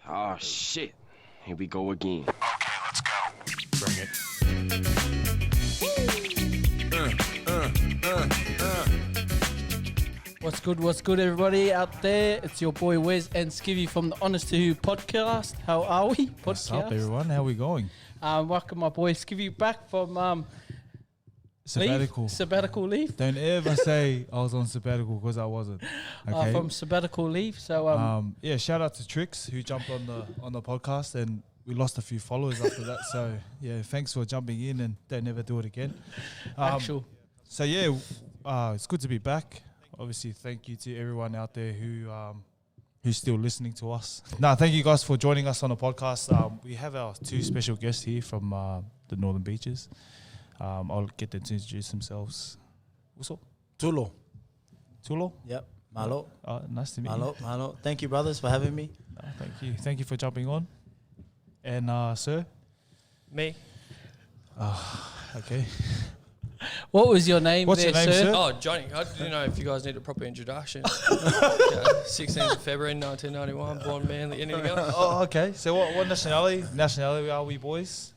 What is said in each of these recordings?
Oh shit. Here we go again. Okay, let's go. Bring it. What's good, everybody out there? It's your boy Wes and Skivvy from the Honest to Who podcast. How are we? Podcast. What's up, everyone? How are we going? Welcome, my boy Skivvy, back from sabbatical leave. Don't ever say I was on sabbatical because I wasn't. Okay. From sabbatical leave. So yeah, shout out to Trix who jumped on the podcast, and we lost a few followers after that. So yeah, thanks for jumping in, and don't ever do it again. So yeah, it's good to be back. Obviously, thank you to everyone out there who's still listening to us. Thank you guys for joining us on the podcast. We have our two special guests here from the Northern Beaches. I'll get them to introduce themselves. What's up? Tulo. Tulo? Yep. Malo. Nice to meet you. Malo. Thank you, brothers, for having me. Thank you. Thank you for jumping on. And sir? Me. Okay. what was your name? What's your name, sir? Oh, Johnny. I didn't know if you guys need a proper introduction. 16th of February 1991, born Manly. Anything else? Oh, okay. So what nationality? Nationality are we, boys?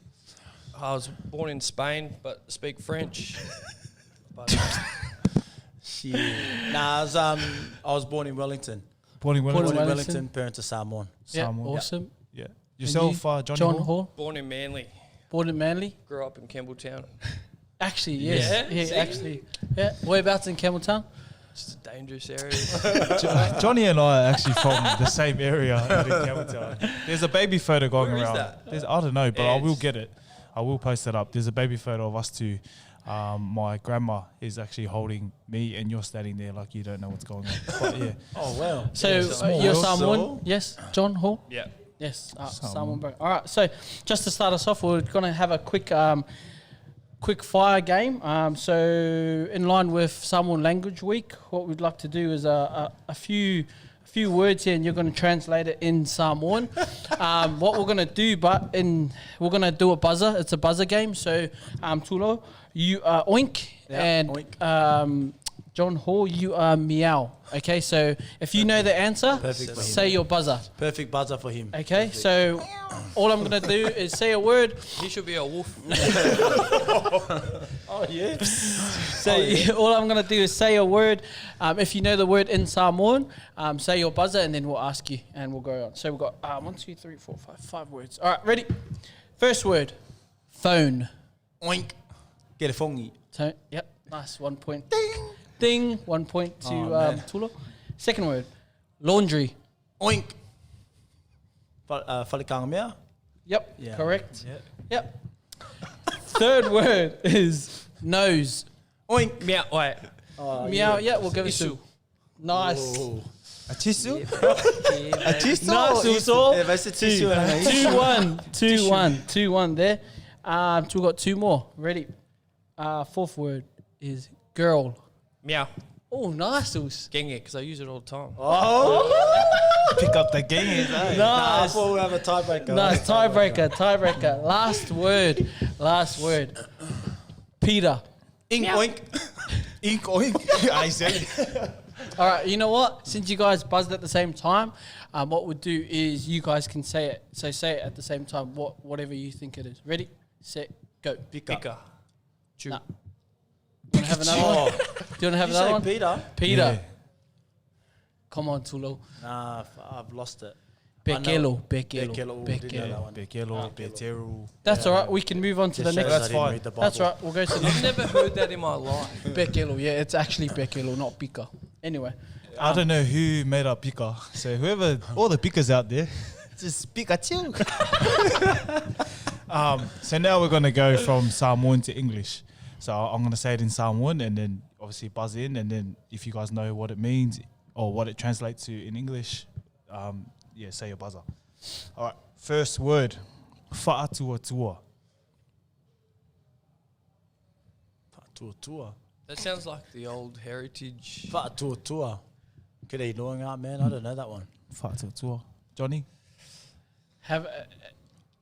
I was born in Spain, but speak French. Shit. I was born in Wellington. Born in Wellington, parents are Samoan. Yeah, awesome. Yeah. Yourself, Johnny John Hall? Hall. Born in Manly. Born in Manly. Grew up in Campbelltown. Actually, yes. Yeah, Yeah, actually. Yeah. Whereabouts in Campbelltown? Just a dangerous area. Johnny and I are actually from the same area in Campbelltown. There's a baby photo going Where is around. that? I don't know, but I will It's- get it. I will post it up. There's a baby photo of us two. My grandma is actually holding me, and you're standing there like you don't know what's going on. But yeah. Oh, wow. So small you're world. Samoan? So- Yes, John Hall? Yeah. Yes, Samoan. Samoan bro. All right, so just to start us off, we're going to have a quick fire game. So in line with Samoan Language Week, what we'd like to do is a few words here, and you're going to translate it in Samoan. What we're going to do, we're going to do a buzzer. It's a buzzer game. So Tulo, you are oink, Yeah, and oink. John Hall, you are meow. Okay, so if you know the answer, Perfect for him. say your buzzer. Perfect buzzer for him. Okay, so all I'm going to do is say a word. He should be a wolf. Oh, yeah. So all I'm going to do is say a word. If you know the word in Samoan, say your buzzer, and then we'll ask you, and we'll go on. So we've got 1, 2, 3, 4, 5 words. All right, ready? First word, phone. Oink. Get a fongi. So, yep, nice. 1 point. Ding. 1 point to man. Tulo. Second word, laundry. Oink. Falikanga mea. Yep, Yeah. correct. Yeah. Yep. Third word is nose. Oink. Meow. Wait. Meow. Yeah, we'll give it to. Isu. Nice. Oh. A tissue? A tissue? Nice, Uso. Yeah, that's a tissue. 2-1 there. So we've got two more. Ready? Fourth word is girl. Meow. Oh, nice. Us. Genge, because I use it all the time. Oh. Pick up the game. I Nice. thought we have a tiebreaker. Nice. Tiebreaker. Last word. Peter. Ink oink. Ink oink. I said it. All right, you know what? Since you guys buzzed at the same time, what we'll do is you guys can say it. So say it at the same time, whatever you think it is. Ready, set, go. Pika. Chew. Nah. Do you want to have another one? Do you want to have You another say one? Peter? Peter. Yeah. Come on, Tulo. Nah, I've lost it. Bekelo. Bekelo. Bekelo, Betero. That's all right. We can move on to the next. That's fine. That's right. We'll go to the I've never heard that in my life. Bekelo. Yeah, it's actually Bekelo, not Pika. Anyway. I don't know who made up Pika. So whoever, all the pickers out there, just Pikachu. So now we're going to go from Samoan to English. So I'm going to say it in Samoan and then obviously buzz in. And then if you guys know what it means or what it translates to in English, say your buzzer. All right. First word, fa'atuatua. Fa'atuatua. That sounds like the old heritage. Fa'atuatua. Could he doing out, man? I don't know that one. Fa'atuatua. Johnny?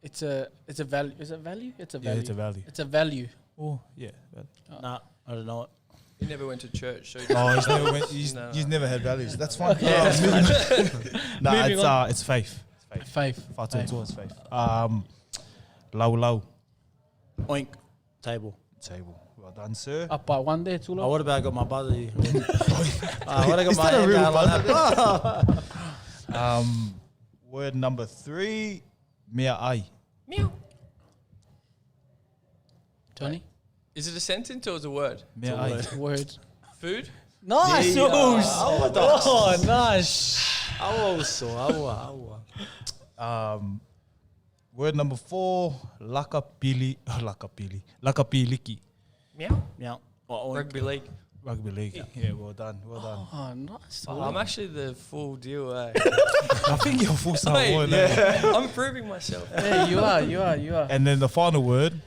It's a value. Is it value? It's a Yeah, value. it's a value. It's a value. Oh, yeah. Nah, I don't know it. He never went to church, so He's No. never had values. That's fine. Yeah, that's No, Moving on. it's faith. Faith. Whātua is faith. Lau. Oink. Table. Table. Well done, sir. Up by one there, Oh, Tulo. what about I got my buddy? What I got Is my that a hand real down like that? Word number 3, mea ai. Meow. Johnny. Is it a sentence or is it a word? Mea ai. Word. Food? Nice. Yeah. Oh, nice. Awa. Word number 4, lakapiliki. Meow. Meow. Oh, oink. Rugby league. Rugby league. Yeah, well done. Oh, nice. Oh, I'm actually the full deal, eh? I think you're full Samoan. Mate, I'm proving myself. Yeah, you are. And then the final word,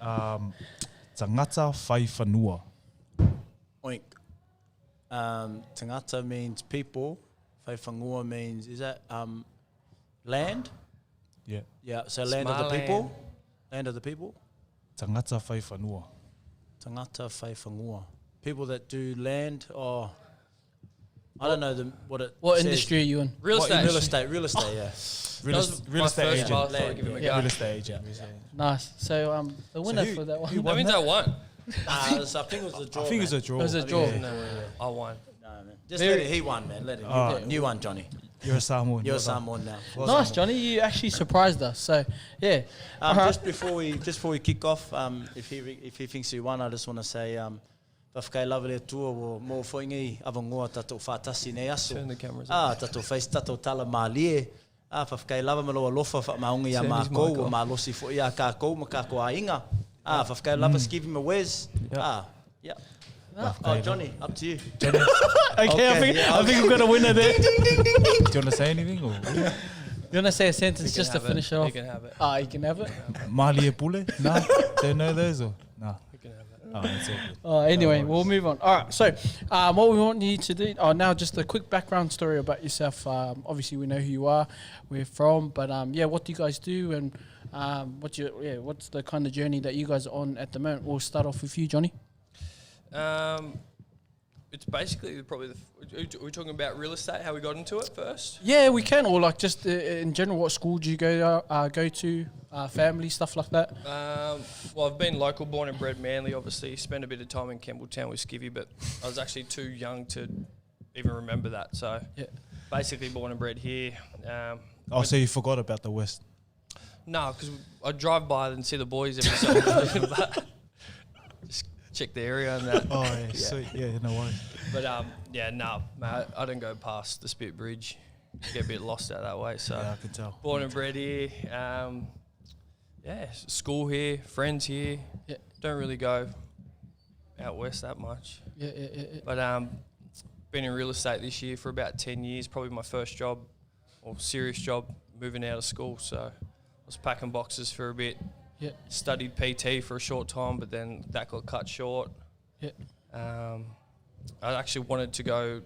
tangata whai whanua. Oink. Tangata means people. Whaiwhangua means, is that land? Yeah. Yeah, so land of the people. Land of the people. Tangata whai whanua. Tangata whaiwhangua. People that do land or... I don't know what it What says. industry are you in? Real estate. Real estate, yeah. Real estate agent. Class, so I'll give him a go. Real estate agent. Nice. So the winner for that one. That means I won. I think it was a draw. I think it's a draw. It was a draw. I won. No, man. Just let it. He won, man. Let it. You won, Johnny. You're a Samoan. You're well done. Samoan now. Nice, Johnny. You actually surprised us. So yeah. Just before we kick off, if he thinks he won, I just want to say, whawhakai lawa le tua o mō whoingi awangoa tatou whātasi nei aso. Turn the cameras on. Tatou face tatou tala mālie. Whawhakai lawa ma loa lofa whamaungi a Turn his mākou mic o off. mālosi fo ia kākou ma kākou a inga. Whawhakai lawa, just give him a whiz. Yeah. Oh, Johnny, up to you. Okay, I think we've got a winner there. Do you want to say anything? Or? You want to say a sentence just to finish it off? You can have it. You can have it. Mali e pule? No? Don't know those? Or? No. You can have it. Oh, that's all good. Anyway, we'll move on. All right, so what we want you to do, now just a quick background story about yourself. Obviously, we know who you are, where you're from, but what do you guys do, and what's the kind of journey that you guys are on at the moment? We'll start off with you, Johnny. It's basically probably we're talking about real estate, how we got into it first. Yeah, we can, or like just in general, what school do you go to, family, stuff like that? Well, I've been local, born and bred Manly, obviously. Spent a bit of time in Campbelltown with Skivvy, but I was actually too young to even remember that. So basically born and bred here. So you forgot about the West? No, because I drive by and see the boys every so often, but just check the area and that. Oh, yeah, sweet. Yeah, no worries. But mate, I don't go past the Spit Bridge. Get a bit lost out that way. So Yeah, I can tell. born and bred here. School here, friends here. Yeah. Don't really go out west that much. Yeah. But been in real estate this year for about 10 years. Probably my first job or serious job moving out of school. So I was packing boxes for a bit. Yeah. Studied PT for a short time, but then that got cut short. Yeah. I actually wanted to go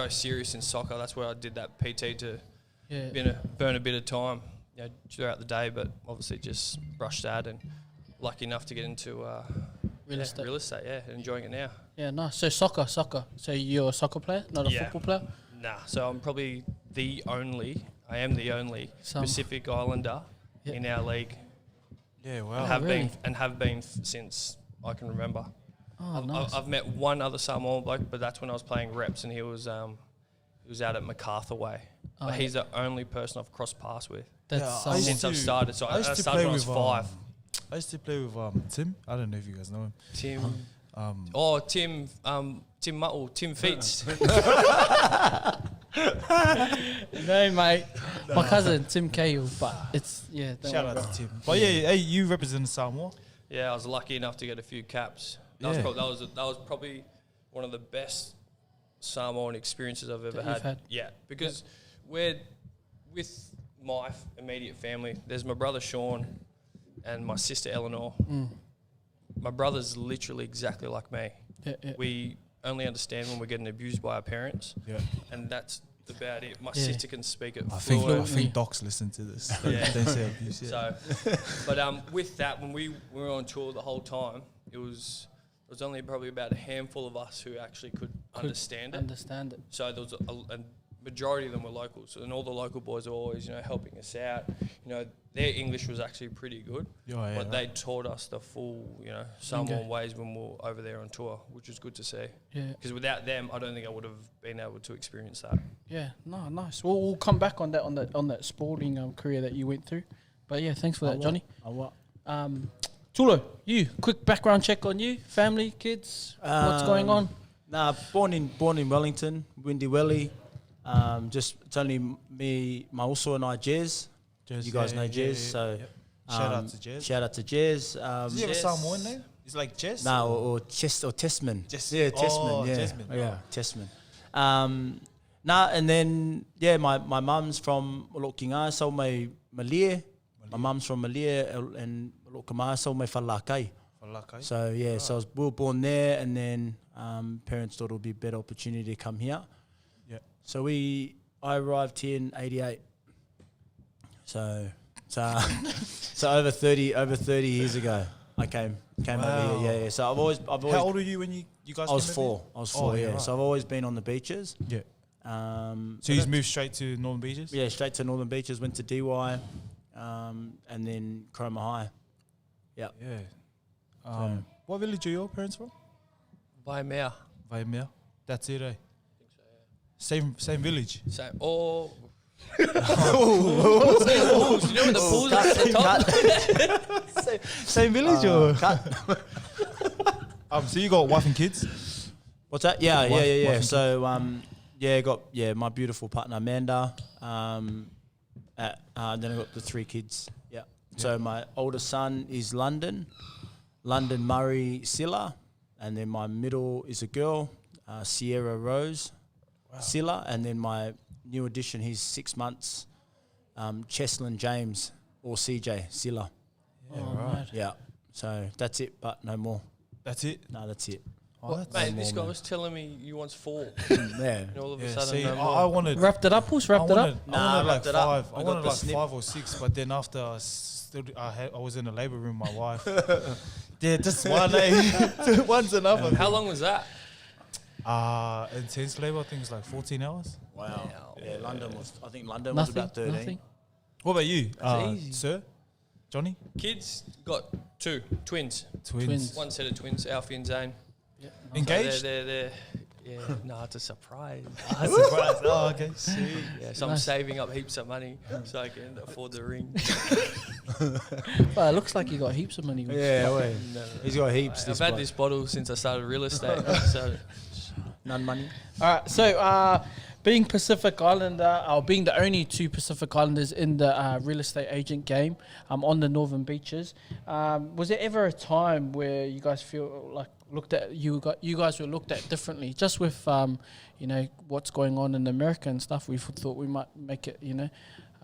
serious in soccer. That's where I did that PT to burn a bit of time throughout the day, but obviously just brushed that and lucky enough to get into Real estate. Real estate, enjoying it now. Yeah, nice. So soccer. So you're a soccer player, not a football player? Nah, so I'm probably the only Pacific Islander in our league. Yeah, wow. And have been since I can remember. Oh, nice. I've met one other Samoan bloke, but that's when I was playing reps, and he was out at MacArthur Way. But he's the only person I've crossed paths with since I've started. So I started when I was 5. I used to play with Tim. I don't know if you guys know him. Tim Tim Feets. No, mate. My cousin, Tim Cahill, but it's, Shout out to Tim. But hey, you represent Samoa. Yeah, I was lucky enough to get a few caps. That was probably one of the best Samoan experiences I've ever had. Yeah, because we're with my immediate family. There's my brother Sean and my sister Eleanor. My brother's literally exactly like me. We only understand when we're getting abused by our parents. Yeah, and that's about it. My sister can speak it fluently. I think docs listen to this. They say abuse. Yeah. So, but with that, when we were on tour the whole time, it was only probably about a handful of us who actually could understand it. Understand it. So there was and majority of them were locals, and all the local boys were always, helping us out. Their English was actually pretty good, but they taught us the full, Samoan ways when we were over there on tour, which was good to see. Yeah. Because without them, I don't think I would have been able to experience that. Yeah, no, nice. We'll come back on that sporting career that you went through. But yeah, thanks for that, Johnny. Tulo, you quick background check on you, family, kids, what's going on? Nah, born in Wellington, Windy Welly. It's only me, my also and I, Jez. You guys know Jez, so shout out to Jez. Shout out to Jez. Does he have a Samoan name? It's like Jez? No, or Testman. Yeah, Testman. Yeah, Testman. And then my mum's from Olokinga, so my Malia. My mum's from Malia and Olokama, so my Falakai. So so we were born there, and then parents thought it would be a better opportunity to come here. Yeah. So I arrived here in '88. So over 30 years ago, I came over here. Yeah. So I've always. How old were you when you guys? I was 4. Right. So I've always been on the beaches. Yeah. So you moved straight to Northern Beaches? Yeah, straight to Northern Beaches. Went to DY, and then Chroma High. Yeah. Yeah. What village are your parents from? Vaimea. Vaimea. That's it, eh? Same village. Same. Oh. You know the pools at the top? Same village or? So you got wife and kids? What's that? Yeah. Wife So got my beautiful partner Amanda. Then I got the 3 kids. Yeah. So my oldest son is London Murray Sila, and then my middle is a girl, Sierra Rose Sila, and then my new addition, he's 6 months, Cheslin James or CJ Sila. Yeah, right. Yeah. So that's it, but no more. That's it? No, that's it. Mate, this guy was telling me you wants 4. Yeah. And all of a Yeah, sudden, see, no more. I wanted... Wrapped it up, Puss? Wrapped it up? Nah, I wanted like wrapped it up. 5. I I got wanted the like snip. 5 or 6, but then after I was in the labour room with my wife. Yeah, just one, eh? One's enough. How long was that? Intense labour, I think it's like 14 hours. Wow. Yeah, London was Nothing, was about 13. nothing. What about you, easy. sir? Johnny? Kids got 2 twins. Twins. One set of twins, Alfie and Zane. Yeah, Engaged? So they're no, it's a surprise. Surprise. Oh, okay. See. Yeah, so I'm saving up heaps of money so I can afford the ring. Well, it looks like you got heaps of money. Yeah, wait. No. He's got heaps. I've had this bottle since I started real estate, so None money. All right, so being Pacific Islander, or being the only 2 Pacific Islanders in the real estate agent game on the Northern Beaches, was there ever a time where you guys feel like you guys were looked at differently, just with what's going on in America and stuff? We thought we might make it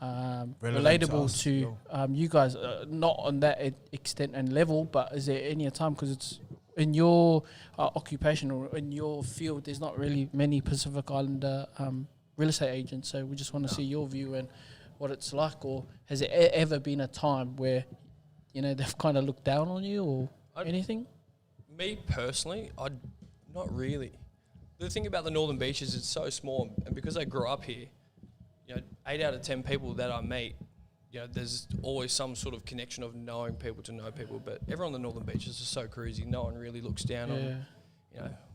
relatable to you guys, not on that extent and level, but is there any time, because it's in your occupation or in your field, there's not really many Pacific Islander real estate agents, so we just want to see your view and what it's like, or has there ever been a time where they've kind of looked down on you or anything? Me personally, not really. The thing about the Northern Beaches, it's so small, and because I grew up here, 8 out of 10 people that I meet, there's always some sort of connection of knowing people to know people. But everyone on the Northern Beaches is so crazy. No one really looks down on,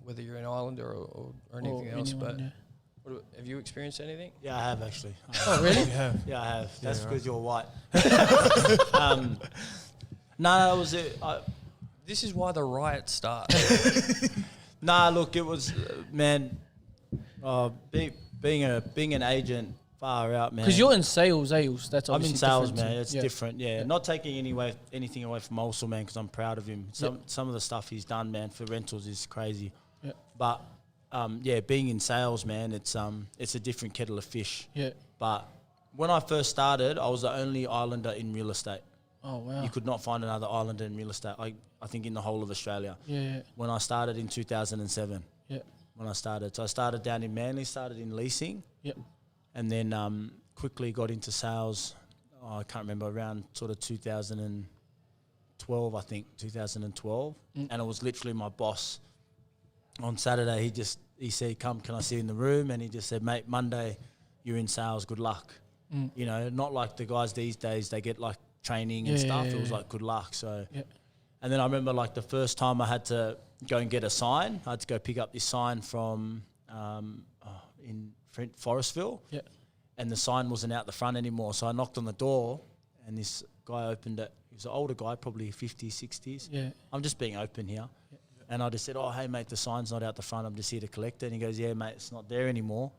whether you're an islander or anything else. Anyone, but have you experienced anything? Yeah, I have actually. Oh, really? Yeah, I have. That's Yeah, because you're white. No, it was it. This is why the riots start. Nah, look, it was being an agent, far out, man. Because you're in sales. That's I'm in obviously sales, different man. too. It's different, yeah. Not taking anything away from Olsen, man, because I'm proud of him. Some of the stuff he's done, man, for rentals is crazy. Yeah. But being in sales, man, it's a different kettle of fish. Yeah. But when I first started, I was the only islander in real estate. Oh wow. You could not find another islander in real estate. I think in the whole of Australia. Yeah. When I started in 2007. Yeah. When I started, so I started down in Manly, started in leasing. Yeah. And then quickly got into sales. I can't remember, around sort of 2012, I think, 2012. And it was literally my boss. On Saturday, he said, "Come, can I see you in the room?" And he just said, "Mate, Monday, you're in sales, good luck. You know, not like the guys these days, they get like training and stuff. It was like good luck. So, and then I remember like the first time I had to go and get a sign. I had to go pick up this sign from in Forestville. Yeah. And the sign wasn't out the front anymore. So I knocked on the door and this guy opened it. He was an older guy, probably 50s, 60s. Yeah. I'm just being open here. Yeah. And I just said, oh, hey, mate, the sign's not out the front. I'm just here to collect it. And he goes, yeah, mate, it's not there anymore.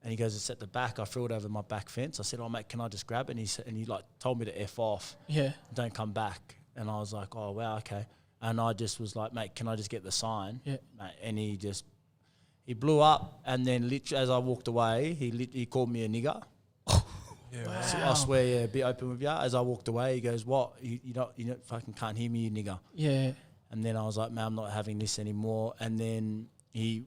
And he goes, it's at the back. I threw it over my back fence. I said, oh, mate, can I just grab it? And he like told me to F off. Yeah. Don't come back. And I was like, oh, wow, okay. And I just was like, mate, can I just get the sign? Yeah. Mate, and he blew up. And then literally as I walked away, he called me a nigger. Yeah, wow. So I swear, yeah, be open with you. As I walked away, he goes, what? You don't fucking can't hear me, you nigger. Yeah. And then I was like, man, I'm not having this anymore. And then he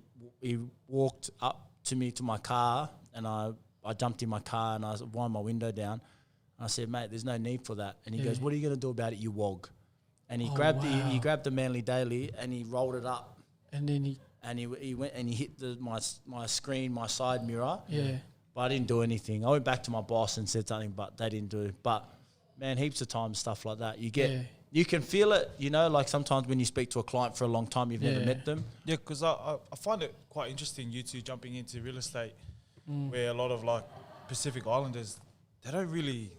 walked up to me to my car, and I jumped in my car and I wound my window down. And I said, mate, there's no need for that. And he goes, what are you going to do about it, you wog? And he grabbed the Manly Daily and he rolled it up. And then he went and he hit my screen, my side mirror. Yeah. But I didn't do anything. I went back to my boss and said something, but they didn't do it. But man, heaps of times stuff like that. You can feel it, you know, like sometimes when you speak to a client for a long time, you've never met them. Yeah, because I find it quite interesting, you two jumping into real estate, where a lot of like Pacific Islanders, they don't really,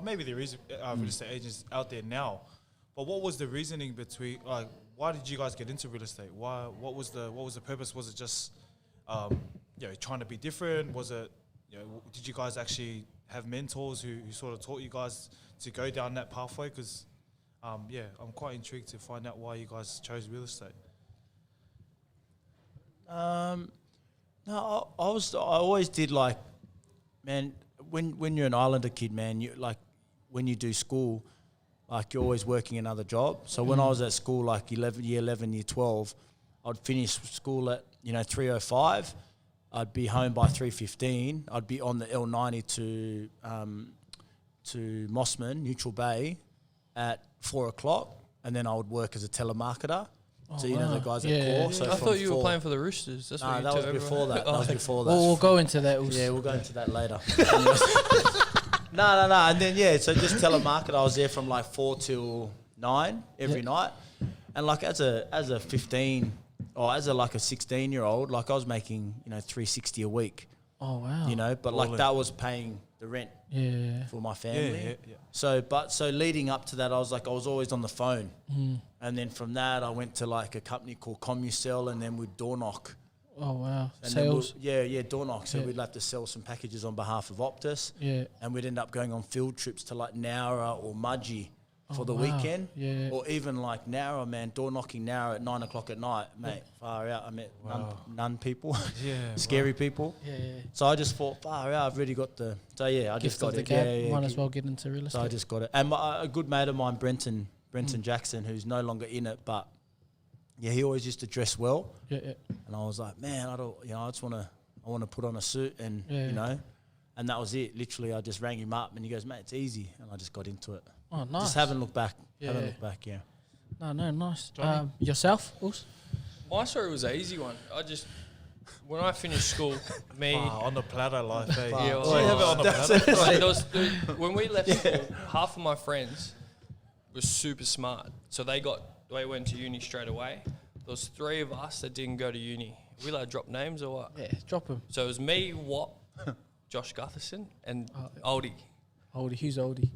maybe there is real estate agents out there now, but what was the reasoning between, like, why did you guys get into real estate? What was the purpose? Was it just, trying to be different? Was it, did you guys actually have mentors who sort of taught you guys to go down that pathway? Because I'm quite intrigued to find out why you guys chose real estate. No, I always did, like, man, when you're an Islander kid, man, you like when you do school, like you're always working another job. So when I was at school, like year 11, year 12, I'd finish school at 3:05. I'd be home by 3:15. I'd be on the L90 to Mossman, Neutral Bay, at 4:00, and then I would work as a telemarketer. Oh, so the guys at Core. So I thought you were playing for the Roosters. That's that was before that. That was before that. We'll go into that. We'll go into that later. No. And then so just telemarketer. I was there from like 4 till 9 every night, and like as a 15 or as a 16-year-old, like I was making $360 a week. Oh wow. But like that was paying the rent for my family. Yeah. So leading up to that, I was always on the phone. And then from that, I went to like a company called CommuCell, and then we'd door knock. Oh wow. And sales. Door knock. So we'd have to sell some packages on behalf of Optus. Yeah. And we'd end up going on field trips to like Nowra or Mudgee for the weekend. Yeah. Or even like Nowra, man, door knocking Nowra at 9 o'clock at night, mate. Far out. I met none people. Scary people. Yeah. So I just thought, far out, I've really got the. So I just got it. Might as well get into real estate. So I just got it. And a good mate of mine, Brenton Jackson, who's no longer in it, but he always used to dress well. Yeah. And I was like, man, I want to put on a suit and and that was it. Literally, I just rang him up and he goes, mate, it's easy, and I just got into it. Oh, nice. Just haven't looked back. No, nice. Yourself, Us? My story was an easy one. When I finished school, on the platter life, eh? Yeah, have it on the platter. When we left school, half of my friends were super smart, so they went to uni straight away. There was 3 of us that didn't go to uni. Are we allowed to drop names or what? Yeah, drop them. So it was me, Josh Gutherson, and Oldie. Oldie, who's Oldie?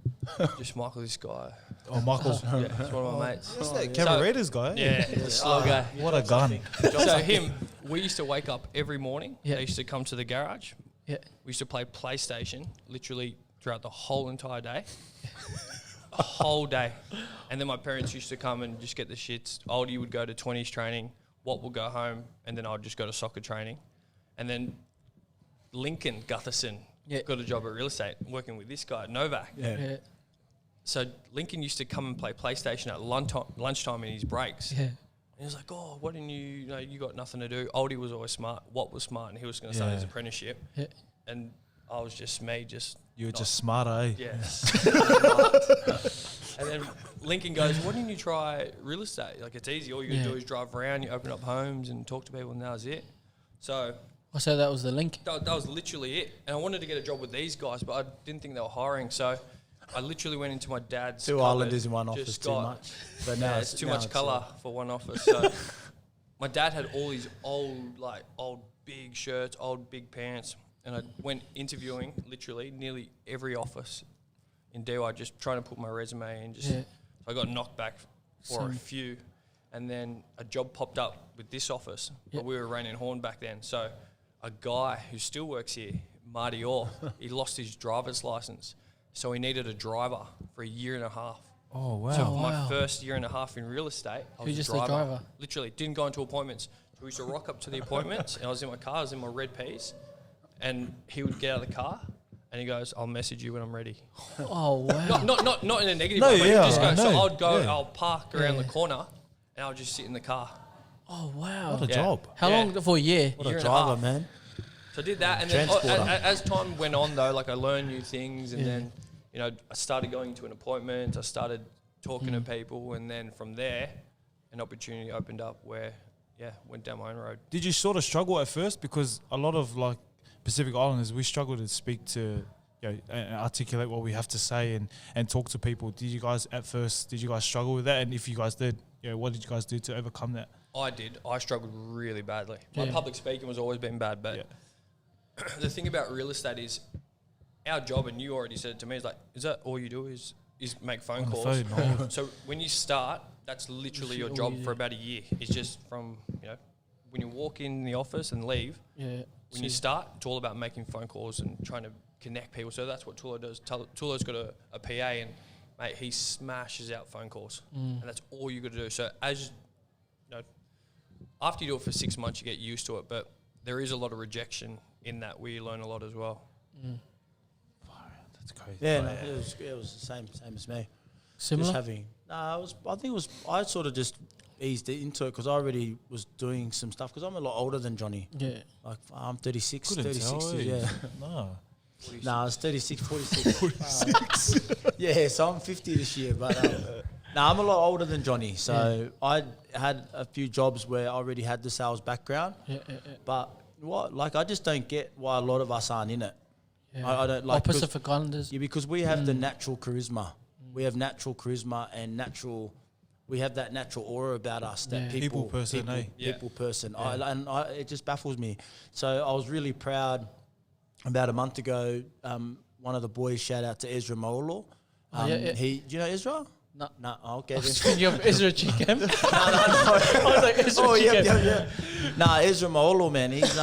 Just Michael, this guy. Oh, Michael's. Yeah, he's one of my mates. That's that Cabaretta's guy. Yeah, the slow guy. What a gun. So him, we used to wake up every morning. Yeah. They used to come to the garage. Yeah. We used to play PlayStation literally throughout the whole entire day. A whole day. And then my parents used to come and just get the shits. Oldie would go to 20s training. Watt would go home. And then I'd just go to soccer training. And then Lincoln Gutherson got a job at real estate working with this guy, Novak. Yeah. So Lincoln used to come and play PlayStation at lunchtime in his breaks. Yeah. And he was like, oh, why didn't you got nothing to do. Oldie was always smart. Watt was smart, and he was going to start his apprenticeship. Yeah. And I was just me, You were just smarter, eh? Yes. And then Lincoln goes, why didn't you try real estate? Like, it's easy. All you got to do is drive around, you open up homes and talk to people, and that was it. So I said that was the link. That was literally it. And I wanted to get a job with these guys, but I didn't think they were hiring. So I literally went into my dad's Two Islanders in one office, too much. But now it's too much colour for one office. So my dad had all these old big shirts, old big pants. And I went interviewing literally nearly every office in DY, just trying to put my resume in. So I got knocked back for a few. And then a job popped up with this office. But we were running Horn back then. So a guy who still works here, Marty Orr, he lost his driver's license. So he needed a driver for a year and a half. Oh, wow. So for my first year and a half in real estate, I was just a driver. a driver? Literally, didn't go into appointments. So we used to rock up to the appointments, and I was in my car, I was in my red P's, and he would get out of the car, and he goes, "I'll message you when I'm ready." Oh, wow. Not in a negative way, but he just goes, so I'd go, I'll park around the Yeah. corner, and I'll just sit in the car. Oh, wow. What a job. How long for a year? What Year a and a driver, half. man. So I did that, and then Transporter. as time went on, though, like I learned new things, and then, you know, I started going to an appointment, I started talking to people, and then from there, an opportunity opened up where, went down my own road. Did you sort of struggle at first? Because a lot of like Pacific Islanders, we struggle to speak to, and articulate what we have to say and talk to people. Did you guys struggle with that? And if you guys did, what did you guys do to overcome that? I did. I struggled really badly. My public speaking was always been bad, but the thing about real estate is our job, and you already said it to me, is like, is that all you do is make phone calls? So when you start, that's literally your job for about a year. It's just from, when you walk in the office and leave, when you start, it's all about making phone calls and trying to connect people. So that's what Tulo does. Tulo's got a PA, and, mate, he smashes out phone calls. And that's all you got to do. So after you do it for 6 months, you get used to it. But there is a lot of rejection in that where you learn a lot as well. That's crazy. Yeah, no, it was the same as me. Similar? I sort of just eased into it because I already was doing some stuff because I'm a lot older than Johnny. Yeah. Like I'm 36, Couldn't 36 tell, years, No. Nah, I was 36, 46. Yeah, so I'm 50 this year. But I'm a lot older than Johnny. So I had a few jobs where I already had the sales background. But I just don't get why a lot of us aren't in it. I don't like Pacific Islanders. Yeah, because we have the natural charisma. We have natural charisma and we have that natural aura about us that people person. It just baffles me. So I was really proud. About a month ago, one of the boys, shout out to Ezra Molo. Do you know Ezra? No. Okay. I was thinking of Ezra Chicken. No. I was like, Ezra Chicken. Yeah. Nah, Ezra Molo, man. He's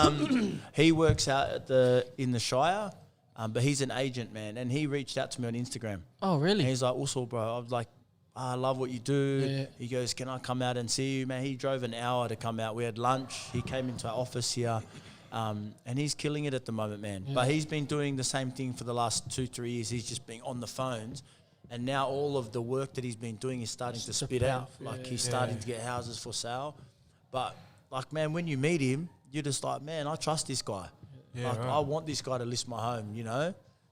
he works out in the Shire, but he's an agent, man. And he reached out to me on Instagram. Oh, really? And he's like, also, bro, I was like, I love what you do. Yeah. He goes, can I come out and see you, man? He drove an hour to come out. We had lunch. He came into our office here. And he's killing it at the moment, man. Yeah. But he's been doing the same thing for the last 2-3 years. He's just been on the phones. And now all of the work that he's been doing is starting to spit out. Like he's starting to get houses for sale. But like, man, when you meet him, you're just like, man, I trust this guy. Yeah, like, I want this guy to list my home,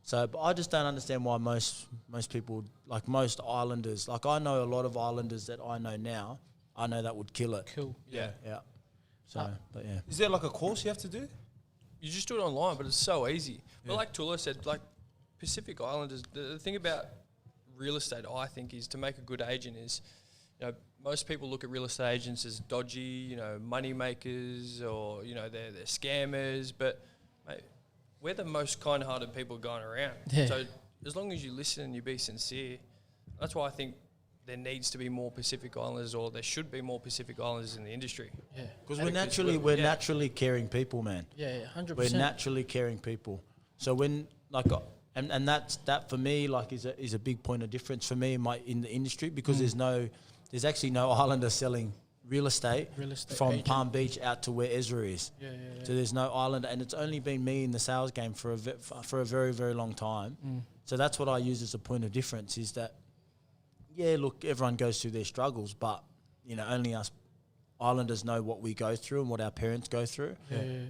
So, but I just don't understand why most people, like most Islanders, like I know a lot of Islanders that I know now, I know that would kill it. Cool. Yeah. So, but yeah. Is there like a course you have to do? You just do it online, but it's so easy. But like Tulo said, like Pacific Islanders, the thing about real estate, I think, is to make a good agent is, most people look at real estate agents as dodgy, money makers, or they're scammers. But mate, we're the most kind-hearted people going around. Yeah. So as long as you listen and you be sincere, that's why I think there needs to be more Pacific Islanders, or there should be more Pacific Islanders in the industry. Yeah, because we're naturally caring people, man. Yeah, 100%. We're naturally caring people. So when and that for me is a big point of difference for me in the industry because there's actually no Islander selling real estate from agent. Palm Beach out to where Ezra is. Yeah. So there's no Islander, and it's only been me in the sales game for a very, very long time. So that's what I use as a point of difference is that. Yeah, look, everyone goes through their struggles, but only us Islanders know what we go through and what our parents go through.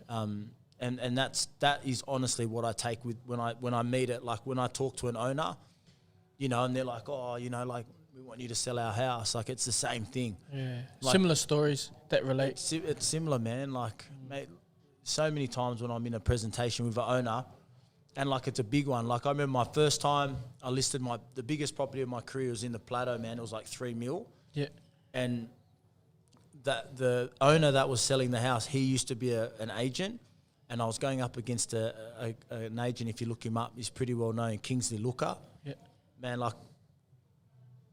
And that is honestly what I take with when I meet it. Like when I talk to an owner, and they're like, we want you to sell our house. Like it's the same thing. Yeah, like, similar stories that relate. It's similar, man. Like, mate, so many times when I'm in a presentation with an owner, and like it's a big one. Like I remember my first time I listed the biggest property of my career was in the Plateau, man. It was like 3 mil. Yeah. And the owner that was selling the house, he used to be an agent, and I was going up against an agent. If you look him up, he's pretty well known, Kingsley Looker. Yeah. Man, like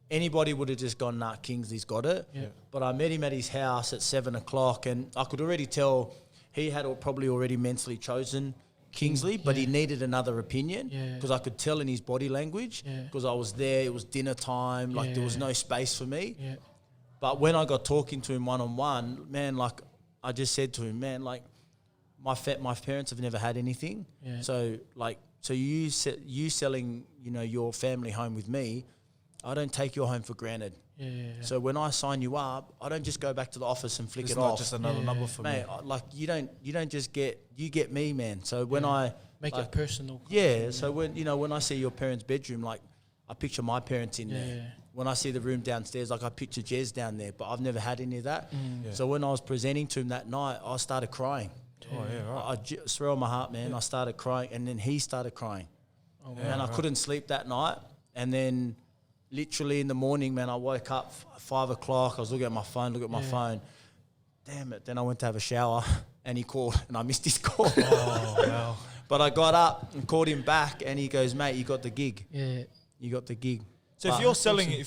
anybody would have just gone, nah, Kingsley's got it. Yeah. But I met him at his house at 7 o'clock, and I could already tell he had probably already mentally chosen Kingsley, but he needed another opinion because I could tell in his body language because I was there, it was dinner time, like there was no space for me. Yeah. But when I got talking to him one-on-one, man, like I just said to him, man, like my parents have never had anything. Yeah. So you selling, you know, your family home with me, I don't take your home for granted. Yeah. So when I sign you up, I don't just go back to the office and flick it off. It's not just another number for me. Like you don't just you get me, man. So when I make it personal. Yeah. So when I see your parents' bedroom, like I picture my parents in there. Yeah. When I see the room downstairs, like I picture Jez down there, but I've never had any of that. So when I was presenting to him that night, I started crying. Oh yeah, right. I swear on my heart, man, I started crying, and then he started crying. Oh, and I couldn't sleep that night, and then. Literally in the morning, man, I woke up 5 o'clock. I was looking at my phone, Damn it. Then I went to have a shower and he called and I missed his call. Oh, wow. But I got up and called him back and he goes, mate, you got the gig. Yeah. You got the gig. So if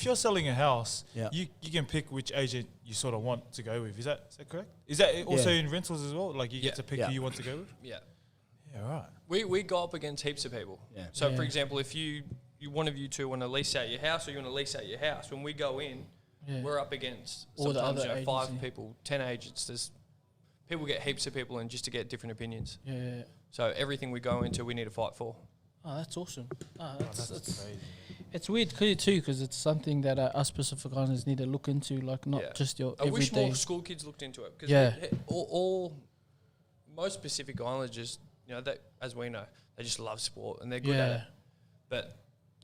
you're selling a house, you can pick which agent you sort of want to go with. Is that correct? Is that also in rentals as well? Like you get to pick who you want to go with? Yeah. Yeah, right. We go up against heaps of people. Yeah. So for example, if one of you two want to lease out your house or you want to lease out your house, when we go in, we're up against all sometimes the other 5 people, 10 agents. There's people get heaps of people in just to get different opinions. Yeah. So everything we go into, we need to fight for. Oh, that's awesome. That's crazy. It's weird too because it's something that us Pacific Islanders need to look into, like not just your everyday. I wish more school kids looked into it because most Pacific Islanders just, you know, as we know, they just love sport and they're good at it. But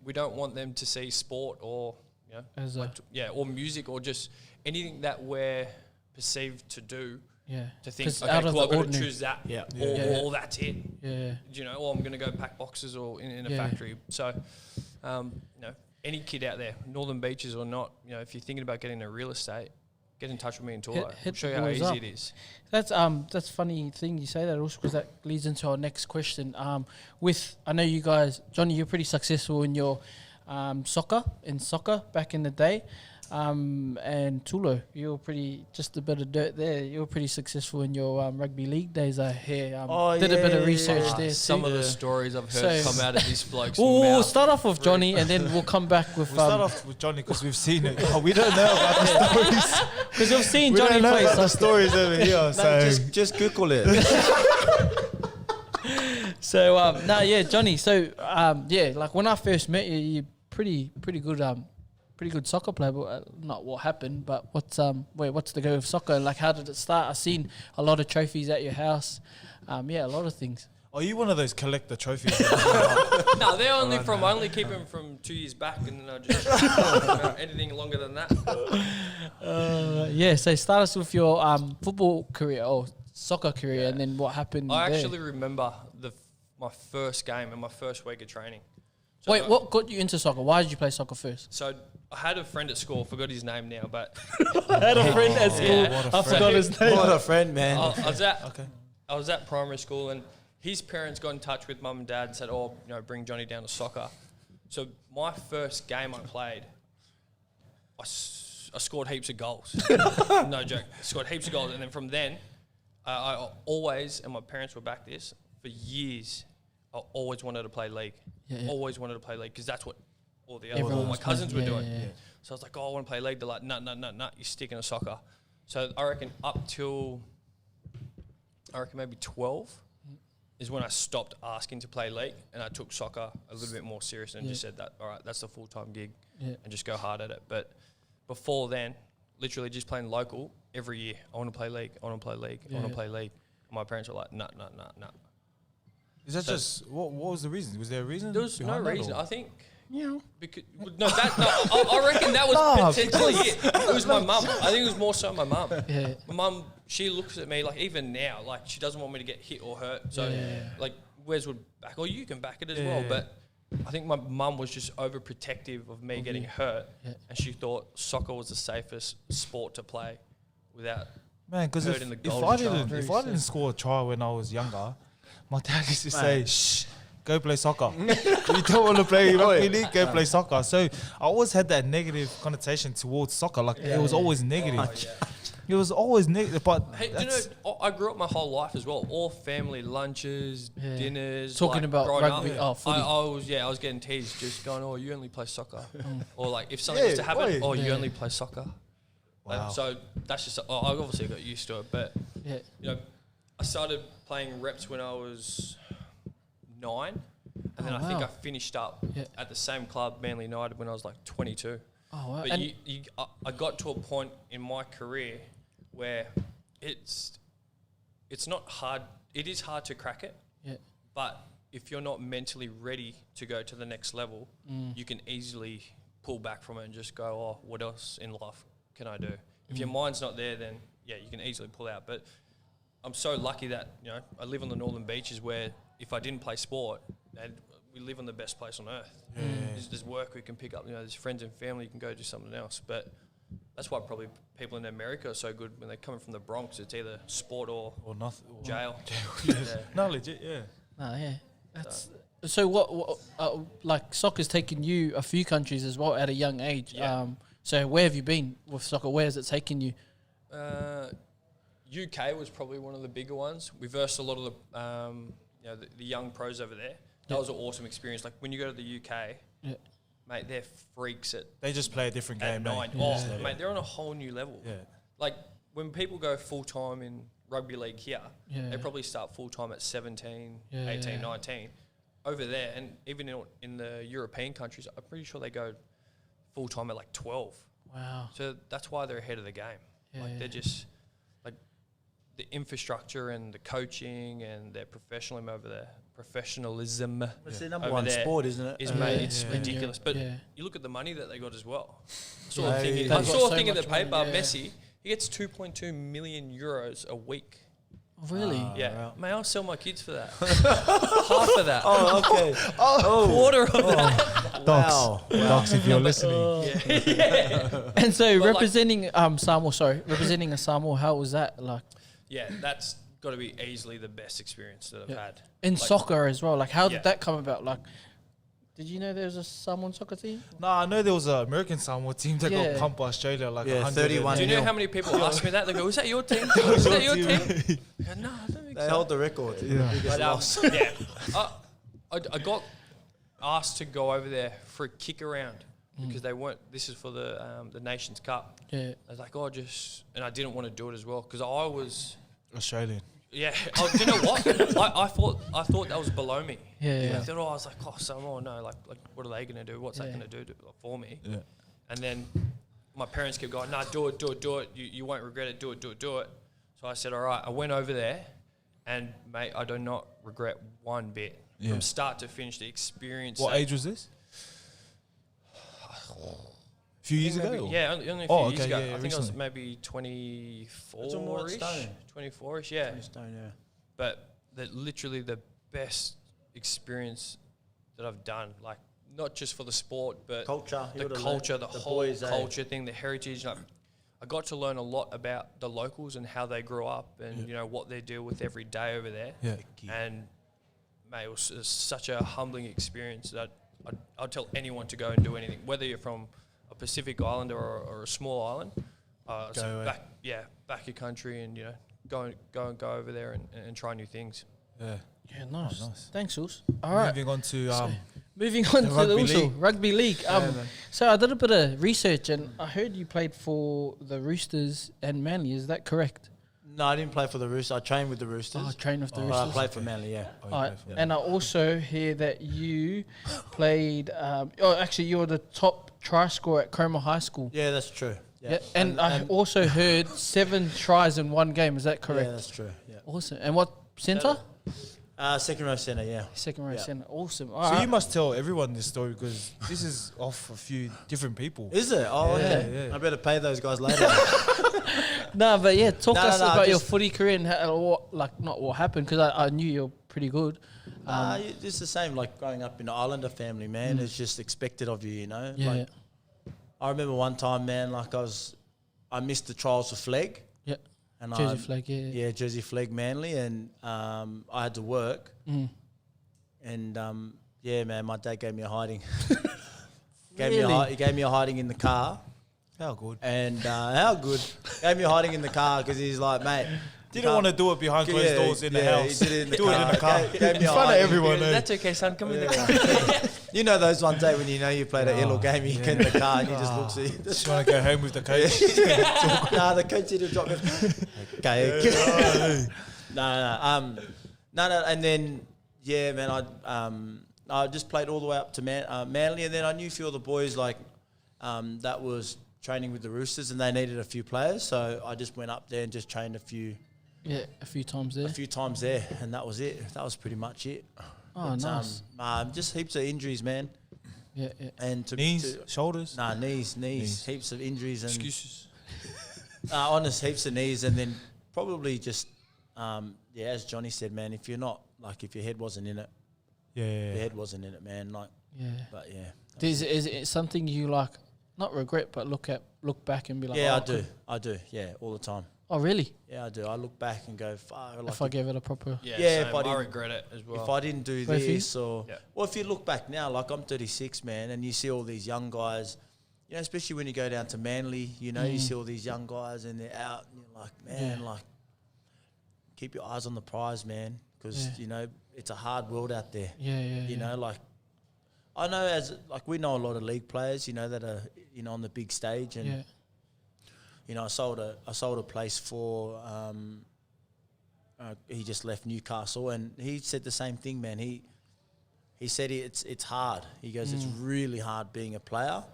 we don't want them to see sport or, you know, or music or just anything that we're perceived to do. Yeah. To think, okay, I've got to choose that. Yeah. Or that's it. Yeah. You know, or I'm going to go pack boxes or in a factory. So, you know, any kid out there, Northern Beaches or not, you know, if you're thinking about getting a real estate, get in touch with me in Tulo. I'll show you how easy it is. That's funny thing you say that also because that leads into our next question. I know you guys, Johnny, you're pretty successful in your soccer back in the day. And Tulo, you were just a bit of dirt there. You were pretty successful in your rugby league days. I hear. Did a bit of research there. Some of the stories I've heard come out of these blokes. We'll start off with Johnny, and then we'll come back with. We'll start off with Johnny because we've seen it. We don't know about the stories because we've seen Johnny play. We don't know about the stories over here. So just Google it. So Johnny. So like when I first met you, you're pretty good. Pretty good soccer player, but not what happened. But what's the go of soccer? Like, how did it start? I've seen a lot of trophies at your house. A lot of things. Are you one of those collector trophies? No, they're only keep them from 2 years back, and then I just anything longer than that. So start us with your football career or soccer career, and then what happened. I actually remember my first game and my first week of training. So what got you into soccer? Why did you play soccer first? So I had a friend at school. Forgot his name now, but I had a friend at school. I forgot his name. What a friend, man. I was at primary school, and his parents got in touch with mum and dad and said, "Oh, you know, bring Johnny down to soccer." So my first game I played, I scored heaps of goals. No joke, scored heaps of goals, and then from then, I always, and my parents were back this for years. I always wanted to play league. Always wanted to play league because that's what all my cousins were doing. So I was like, I want to play league. They're like, no, you're sticking to soccer. So I reckon up till maybe 12 is when I stopped asking to play league and I took soccer a little bit more serious and just said that, all right, that's the full-time gig and just go hard at it. But before then, literally just playing local every year. I want to play league. I want to play league. I want to play league. And my parents were like, no. Is that just what was the reason? Was there a reason? There was no reason. I think. Because I reckon that was potentially it. It was my mum. I think it was more so my mum. Yeah. My mum, she looks at me like even now, like she doesn't want me to get hit or hurt. So like Wes would back, or you can back it as well. But I think my mum was just overprotective of me getting hurt, and she thought soccer was the safest sport to play without because hurting the goal. if I didn't score a try when I was younger, my dad used to say, "Shh, go play soccer. You don't want to play rugby league, go play soccer." So I always had that negative connotation towards soccer. Like it was always negative. It was always negative. But hey, you know, I grew up my whole life as well. All family lunches, dinners. Talking about rugby. Footy. I was getting teased, just going, "Oh, you only play soccer," or like if something was to happen, "Oh, you only play soccer." Wow. So that's just. I obviously got used to it, but you know, I started playing reps when I was 9, and then I think I finished up at the same club, Manly United, when I was like 22. Oh wow! But I got to a point in my career where it's not hard. It is hard to crack it. Yeah. But if you're not mentally ready to go to the next level, you can easily pull back from it and just go, "Oh, what else in life can I do?" If your mind's not there, then you can easily pull out. But I'm so lucky that I live on the northern beaches where if I didn't play sport, and we live on the best place on earth. There's work we can pick up. There's friends and family. You can go do something else. But that's why probably people in America are so good when they're coming from the Bronx. It's either sport or nothing, or jail. No, legit, That's so. What like soccer's taken you a few countries as well at a young age. Yeah. So where have you been with soccer? Where has it taken you? UK was probably one of the bigger ones. We versed a lot of the young pros over there. That was an awesome experience. Like when you go to the UK, mate, they're freaks at. They just play a different game. Mate, they're on a whole new level. Yeah. Like when people go full time in rugby league here, they probably start full time at 17, 18, 19. Over there, and even in the European countries, I'm pretty sure they go full time at like 12. Wow. So that's why they're ahead of the game. They're just like the infrastructure and the coaching and their professionalism over there. Professionalism. It's the number one sport, isn't it? It's ridiculous. But you look at the money that they got as well. I saw a thing in the paper. Messi, he gets 2.2 million euros a week. Really? May I sell my kids for that? Half of that. Oh, okay. Quarter of that. Docs, if you're listening. And so representing representing a Samoa, how was that like? Yeah, that's got to be easily the best experience that I've had. In soccer as well. Like, how did that come about? Like, did you know there was a Samoan soccer team? No, I know there was an American Samoa team that got pumped by Australia like 31. Do you know how many people ask me that? They go, "Was that your team? Was that your team?" I go, "No, I don't think so." They hold the record. I got asked to go over there for a kick around because they weren't. This is for the Nations Cup. I was like, and I didn't want to do it as well because I was Australian. Yeah. Oh, do you know what? I thought that was below me. Yeah. I was like, Samoa, no, like what are they going to do? What's that going to do for me? Yeah. And then my parents kept going, "Nah, do it. You won't regret it. Do it. So I said, all right. I went over there, and mate, I do not regret one bit from start to finish. The experience. What age was this? A few years ago? Only a few years ago. I think I was maybe 24-ish. 24-ish, yeah. 20 stone, yeah. But literally the best experience that I've done, like not just for the sport, but culture, the culture, the whole culture thing, the heritage. Like, I got to learn a lot about the locals and how they grew up and, what they deal with every day over there. Yeah. And, mate, it was such a humbling experience that I'd tell anyone to go and do anything, whether you're from a Pacific island or a small island. Back your country and go over there and try new things. Yeah, nice. Thanks, Jules. All right, moving on to the rugby league. So I did a bit of research and I heard you played for the Roosters and Manly. Is that correct? No, I didn't play for the Roosters. I trained with the Roosters. I trained with the Roosters. I played for Manly, And I also hear that you played. Actually, you're the top try scorer at Cromer High School. Yeah, that's true. Yeah. And I also heard 7 tries in one game. Is that correct? Yeah, that's true. Yeah. Awesome. And what centre? Second row centre, yeah. Second row centre. Awesome. So you must tell everyone this story because this is off a few different people. Is it? Oh, okay. Yeah. I better pay those guys later. No, but yeah, talk No, us no, about your just- footy career and not what happened, because I knew you're pretty good. It's the same, like growing up in an Islander family, man. It's just expected of you, you know? Yeah. Like, I remember one time, man, like I missed the trials for Flegg. Yeah. And Jersey Flag, yeah. Yeah, Jersey Flegg Manly, and I had to work. And yeah, man, my dad gave me a hiding. Really? He gave me a hiding in the car. How good. And how good? Gave me a hiding in the car because he's like, mate. Didn't want to do it behind closed doors in the house. He did it in the Do it in the car. Gave me In a front of hiding. everyone. eh? That's okay, son. Come in the car. You know those ones day when you know you played an ill game, you get in the car and he just looks at you. Just want to go home with the coach. Nah, the coach didn't drop me. Okay. No. And then, yeah, man, I just played all the way up to Manly, and then I knew a few of the boys like that was training with the Roosters, and they needed a few players, so I just went up there and just trained a few times there. and that was it. That was pretty much it. Oh, nice. Just heaps of injuries, man. Yeah. And Knees, shoulders. Nah, knees. Heaps of injuries and Excuses. honest heaps of knees, and then probably just as Johnny said, man, if your head wasn't in it, your head wasn't in it, man. Like, Yeah. but yeah. Is it something you like, not regret, but look back and be like, Yeah, oh, I do. Yeah, all the time. Oh, really? Yeah, I do. I look back and go, fuck. Like If I gave it a proper... Yeah, Yeah, same. but I regret it as well. if I didn't do Both of you? this or... Yeah. Well, if you look back now, like I'm 36, man, and you see all these young guys, you know, especially when you go down to Manly, you know, you see all these young guys and they're out and you're like, man, like, keep your eyes on the prize, man, because, you know, it's a hard world out there. Yeah. You know, like, I know we know a lot of league players, you know, that are, you know, on the big stage, and you know, I sold a place for. He just left Newcastle, and he said the same thing, man. He said it's hard. He goes, it's really hard being a player,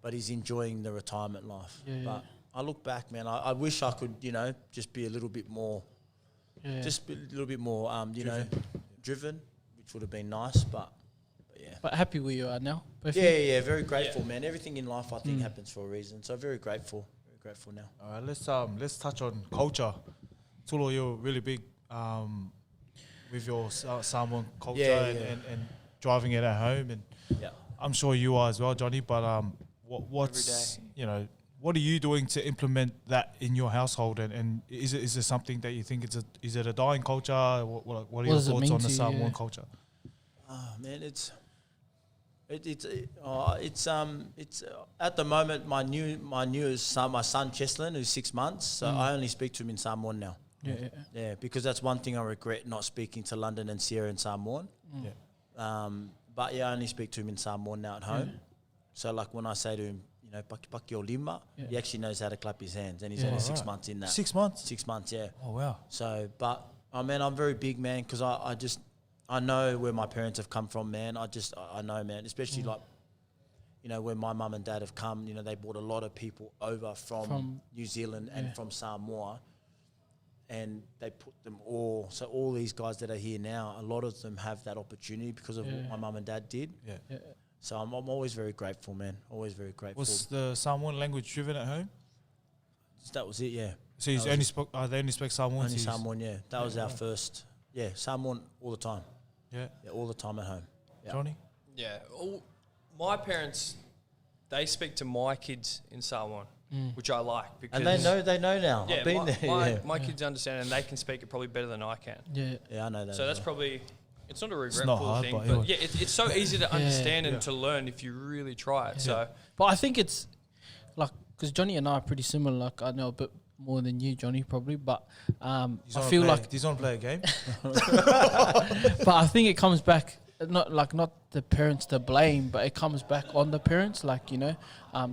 but he's enjoying the retirement life. But I look back, man. I wish I could, you know, just be a little bit more, just be a little bit more, you know, driven, which would have been nice, but. Yeah. But happy where you are now. Both of you? Yeah, very grateful, man. Everything in life, I think, happens for a reason. So very grateful now. All right, let's touch on culture. Tulo, you're really big with your Samoan culture and driving it at home, and I'm sure you are as well, Johnny. But what's you know, what are you doing to implement that in your household? And is it something that you think is it a dying culture? What are your thoughts on the Samoan culture? Man, it's at the moment my newest son, my son Cheslin, who's 6 months. So I only speak to him in Samoan now. Yeah, because that's one thing I regret, not speaking to London and Sierra in Samoan. But yeah, I only speak to him in Samoan now at home. So like when I say to him, you know, paki o lima, he actually knows how to clap his hands, and he's only 6 months in that. 6 months. 6 months, yeah. Oh wow. So, but man, I'm very big, man, because I know where my parents have come from, man. I know, man, especially like, you know, when my mum and dad have come, you know, they brought a lot of people over from New Zealand and from Samoa, and they put them all these guys that are here now, a lot of them have that opportunity because of what my mum and dad did. So I'm always very grateful, man. Always very grateful. Was the Samoan language driven at home? That was it, yeah. So you only spoke? They only spoke Samoan. Only Samoan, yeah. That was our first. Yeah, Samoan all the time. Yeah, all the time at home. Yeah. Johnny? Yeah. My parents, they speak to my kids in Samoan, which I like. Because and they know now. Yeah, I've been there. My kids understand, and they can speak it probably better than I can. Yeah, I know that. So that's probably, it's not a regretful hard, thing, but but yeah, it's so easy to understand and to learn if you really try it. So, but I think it's like, because Johnny and I are pretty similar. Like, I know a bit more than you, Johnny, probably, but I feel like he's on play a game. but I think it comes back not the parents to blame, but it comes back on the parents. Like, you know,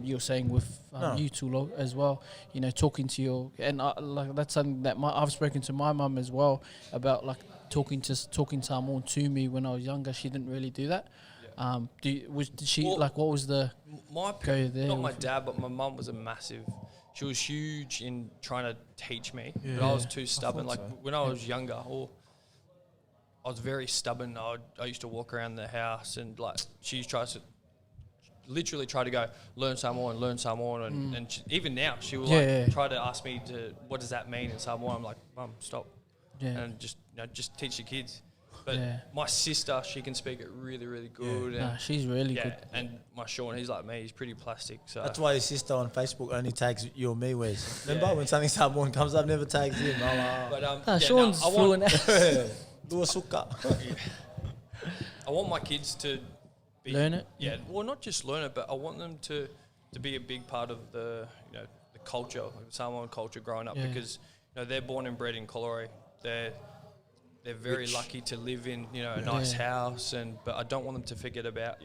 you're saying with you Tulo as well. You know, talking to your like that's something that I've spoken to my mum as well about, like talking Samoan to me when I was younger. She didn't really do that. Did she like, what was the my go there? not my dad, but my mum was a massive. She was huge in trying to teach me, but I was too stubborn. Like when I was younger, I was very stubborn. I used to walk around the house and like she tries to literally try to go learn Samoan, and even now she will try to ask me what does that mean in Samoan. I'm like, Mum, stop, and just teach your kids. But my sister, she can speak it really, really good. Yeah. And She's really good. And my Sean, he's like me. He's pretty plastic. So that's why his sister on Facebook only tags you and me, Wes. Remember when something Samoan comes up, never tags him. But Sean's fluent. I want my kids to learn it. Yeah, well, not just learn it, but I want them to be a big part of the the culture, like the Samoan culture growing up, because they're born and bred in Kolore. They're very lucky to live in a nice house, but I don't want them to forget about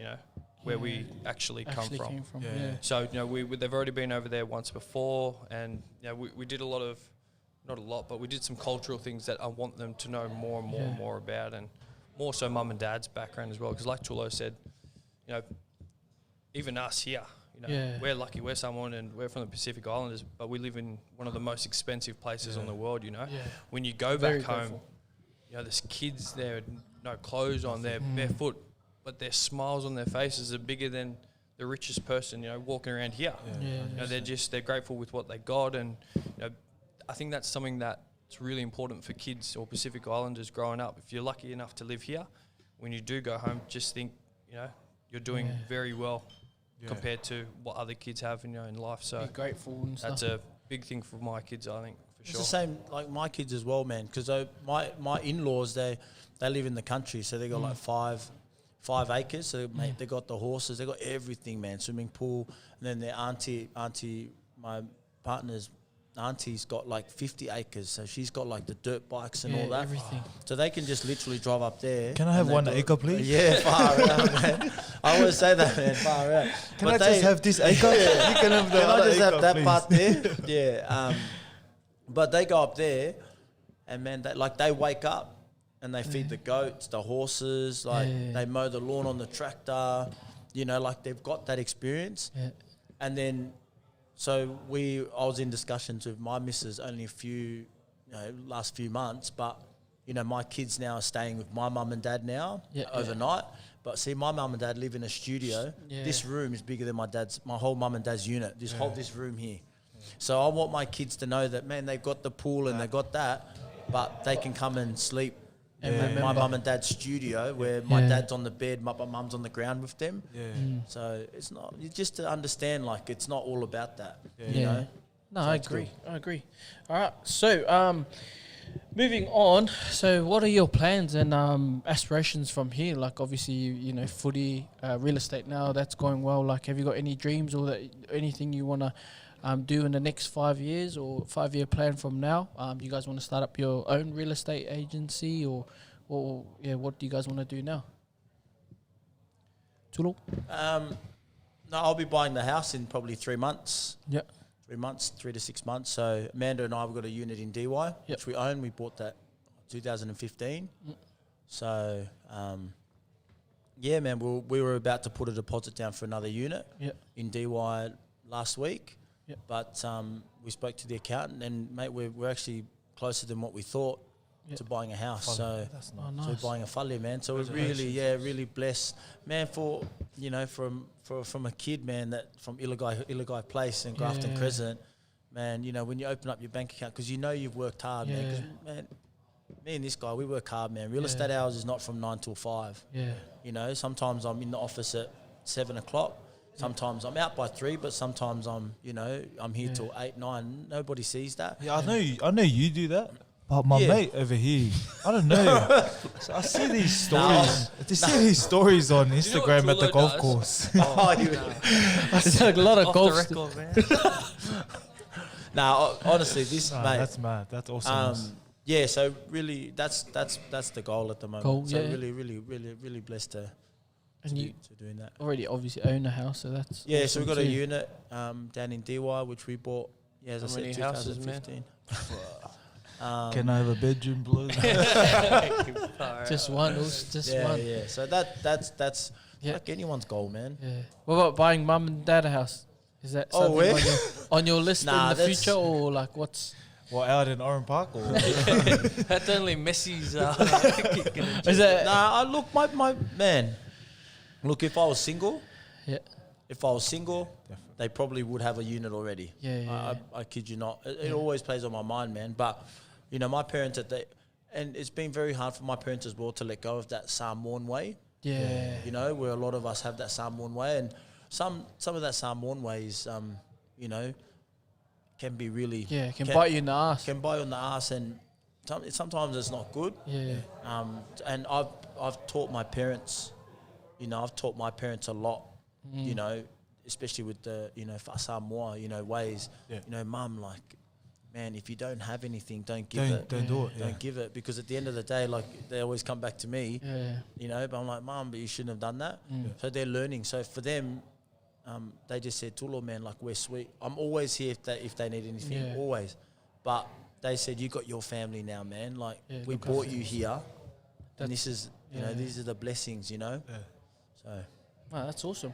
where we actually come from. Came from. So they've already been over there once before, and we did not a lot, but we did some cultural things that I want them to know more and more about, and more so mum and dad's background as well. Because like Tulo said, even us here, we're lucky. We're Samoan and we're from the Pacific Islanders, but we live in one of the most expensive places on the world. When you go back home. There's kids there with no clothes on, they're barefoot, but their smiles on their faces are bigger than the richest person, walking around here. They're grateful with what they got, and I think that's something that's really important for kids or Pacific Islanders growing up. If you're lucky enough to live here, when you do go home, just think, you're doing very well compared to what other kids have in life. So be grateful and that's stuff. a big thing for my kids, I think. It's the same like my kids as well, man. Because my in-laws, they live in the country, so they got like 5 acres. So they got the horses, they got everything, man. Swimming pool, and then their auntie, my partner's auntie's got like 50 acres. So she's got like the dirt bikes and all that. Everything. So they can just literally drive up there. Can I have 1 acre, please? Yeah, far out, man. I always say that, man. Far out. Can I just have this acre? You can have the Can I other just acre, have that please? part there? Yeah. But they go up there, and man, they wake up and they feed the goats, the horses, they mow the lawn on the tractor, they've got that experience. Yeah. And then, so I was in discussions with my missus only last few months, but my kids now are staying with my mum and dad now overnight. But see, my mum and dad live in a studio. Yeah. This room is bigger than my whole mum and dad's unit. This room here. So I want my kids to know that, man, they've got the pool and they've got that, but they can come and sleep in my mum and dad's studio where my dad's on the bed, my mum's on the ground with them. Yeah. So it's not, just to understand, like, it's not all about that, No, so I agree. All right. So, moving on. So what are your plans and aspirations from here? Like, obviously, footy, real estate now, that's going well. Like, have you got any dreams or anything you want to do in the next 5 years or 5-year plan from now? You guys want to start up your own real estate agency or what do you guys want to do now? Tulo? No, I'll be buying the house in probably 3 months. Yeah. 3 months, 3 to 6 months. So Amanda and I have got a unit in DY, which we own. We bought that 2015. So, man, we were about to put a deposit down for another unit in DY last week. Yep. But we spoke to the accountant, and mate, we're actually closer than what we thought to buying a house. So, that's nice. So we're buying a fale, man. So we're really blessed, man. For from a kid, man, that from Illagai Place and Grafton Crescent, man. When you open up your bank account, because you've worked hard, man. 'Cause, man, me and this guy, we work hard, man. Real estate hours is not from 9 till 5. Yeah. Sometimes I'm in the office at 7 o'clock. Sometimes I'm out by 3, but sometimes I'm here till 8, 9. Nobody sees that. Yeah, I know you do that. But my mate over here, I don't know. So I see these stories. These stories on Instagram at the golf course. There's a lot of golf. Honestly, this mate. That's mad. That's awesome. So really, that's the goal at the moment. So really blessed to doing that. Already obviously own a house, so that's awesome. So we've got a unit down in DY which we bought. Yeah, as I said, 2015. Can I have a bedroom, please? Just one. Yeah. So that's like anyone's goal, man. Yeah. What about buying mum and dad a house? Is that something on your list in the future, or like what's? Well, out in Oran Park, or that's only Messi's. Is that? Nah, look, my man. Look, if I was single, if I was single, they probably would have a unit already. I kid you not. It always plays on my mind, man. But, you know, my parents, and it's been very hard for my parents as well to let go of that Samoan way. Yeah. You know, where a lot of us have that Samoan way. And some of that Samoan way is, you know, can be really... Yeah, can bite you in the ass. Can bite you in the ass, and sometimes it's not good. Yeah. And I've taught my parents, you know, a lot, you know, especially with the, you know, Samoa, you know, ways. You know, mum, like, man, if you don't have anything, don't give it. Don't do it. Don't give it, because at the end of the day, like, they always come back to me, you know, but I'm like, mum, but you shouldn't have done that. So they're learning. So for them, they just said, Tulo, man, like, we're sweet. I'm always here if they need anything, always. But they said, you got your family now, man. Like, we brought you here, and this is, you know, these are the blessings, you know. So, wow, that's awesome.